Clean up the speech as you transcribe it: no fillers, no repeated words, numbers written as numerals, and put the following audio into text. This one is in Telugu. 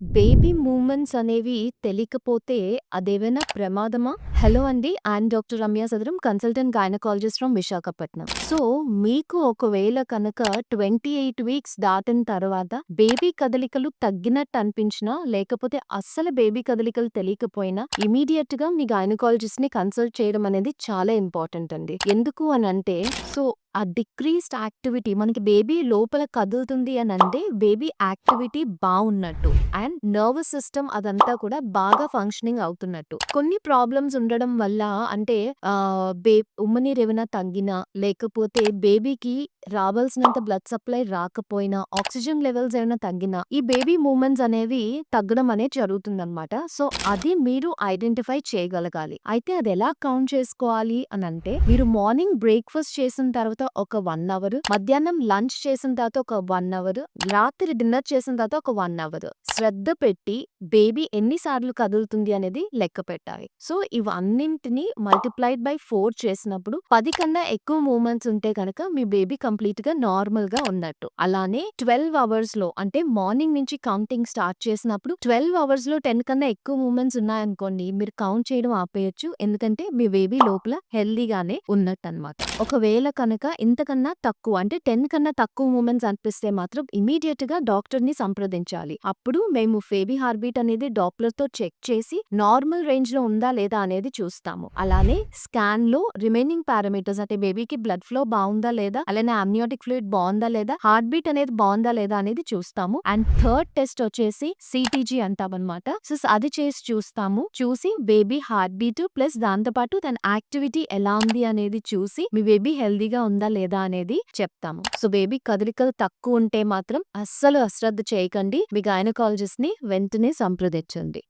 బేబీ మూవ్‌మెంట్స్ అనేవి తెలియకపోతే అదేవైనా ప్రమాదమా? హలో అండి. I'm doctor Ramya Sadaram, consultant gynaecologist from Visakhapatnam. So, మీకు ఒకవేళ కనుక 28 వీక్స్ దాటిన తర్వాత బేబీ కదలికలు తగ్గినట్టు అనిపించినా, లేకపోతే అస్సలు బేబీ కదలికలు తెలియకపోయినా ఇమ్మీడియేట్‌గా మీ గైనకాలజిస్ట్‌ని కన్సల్ట్ చేయడం అనేది చాలా ఇంపార్టెంట్ అండి. ఎందుకు అనంటే సో, ఆ డిక్రీజ్డ్ యాక్టివిటీ మనకి బేబీ లోపల కదులుతుంది అనంటే బేబీ యాక్టివిటీ బావున్నట్టు. అండ్ నర్వస్ సిస్టమ్ అదంతా కూడా బాగా ఫంక్షనింగ్ అవుతున్నట్టు. కొన్ని ప్రాబ్లమ్స్ ఉండడం వల్ల అంటే ఉమ్మనీరు ఏమైనా తగ్గినా, లేకపోతే బేబీకి రావాల్సినంత బ్లడ్ సప్లై రాకపోయినా, ఆక్సిజన్ లెవెల్స్ ఏమైనా తగ్గినా, ఈ బేబీ మూవ్‌మెంట్స్ అనేవి తగ్గడం అనేది జరుగుతుందనమాట. సో, అది మీరు ఐడెంటిఫై చేయగలగాలి. అయితే అది ఎలా కౌంట్ చేసుకోవాలి అనంటే, మీరు మార్నింగ్ బ్రేక్‌ఫాస్ట్ చేసిన తర్వాత ఒక 1 అవర్, మధ్యాహ్నం లంచ్ చేసిన తర్వాత ఒక 1 అవర్, రాత్రి డిన్నర్ చేసిన తర్వాత ఒక 1 అవర్ శ్రద్ధ పెట్టి బేబీ ఎన్ని సార్లు కదులుతుంది అనేది లెక్క పెట్టాలి. సో, ఇవన్నింటిని మల్టిప్లైడ్ బై 4 చేసినప్పుడు 10 కన్నా ఎక్కువ మూవ్‌మెంట్స్ ఉంటే గనక మీ బేబీ కంప్లీట్‌గా నార్మల్‌గా ఉన్నట్టు. అలానే 12 అవర్స్‌లో అంటే మార్నింగ్ నుంచి కౌంటింగ్ స్టార్ట్ చేసినప్పుడు 12 అవర్స్‌లో 10 కన్నా ఎక్కువ మూవ్‌మెంట్స్ ఉన్నాయనుకోండి, మీరు కౌంట్ చేయడం ఆపేయొచ్చు. ఎందుకంటే మీ బేబీ లోపల హెల్తీగానే ఉన్నట్టనమాట. ఒకవేళ కనుక ఇంతకన్నా తక్కువ అంటే 10 కన్నా తక్కువ మూవ్‌మెంట్స్ అనిపిస్తే మాత్రం ఇమ్మీడియేట్‌గా డాక్టర్‌ని సంప్రదించాలి. అప్పుడు మేము బేబీ హార్ట్ బీట్ అనేది డాప్లర్‌తో చెక్ చేసి నార్మల్ రేంజ్‌లో ఉందా లేదా అనేది చూస్తాము. అలానే స్కాన్‌లో రిమైనింగ్ పారామీటర్స్ అంటే బేబీకి బ్లడ్ ఫ్లో బావుందా లేదా, అలానే అమ్నియోటిక్ ఫ్లూయిడ్ బావుందా లేదా, హార్ట్ బీట్ అనేది బావుందా లేదా అనేది చూస్తాము. అండ్ థర్డ్ టెస్ట్ వచ్చేసి సీటీజీ అంటామనమాట. సో, అది చేసి చూస్తాము. చూసి బేబీ హార్ట్ బీట్ ప్లస్ దాంతో పాటు తన యాక్టివిటీ ఎలా ఉంది అనేది చూసి మీ బేబీ హెల్తీగా ఉందా లేదా అనేది చెప్తాము. సో, బేబీ కదలికలు తక్కువ ఉంటే మాత్రం అస్సలు అశ్రద్ధ చేయకండి. మీ గైనకాలజిస్ట్‌ని వెంటనే సంప్రదించండి.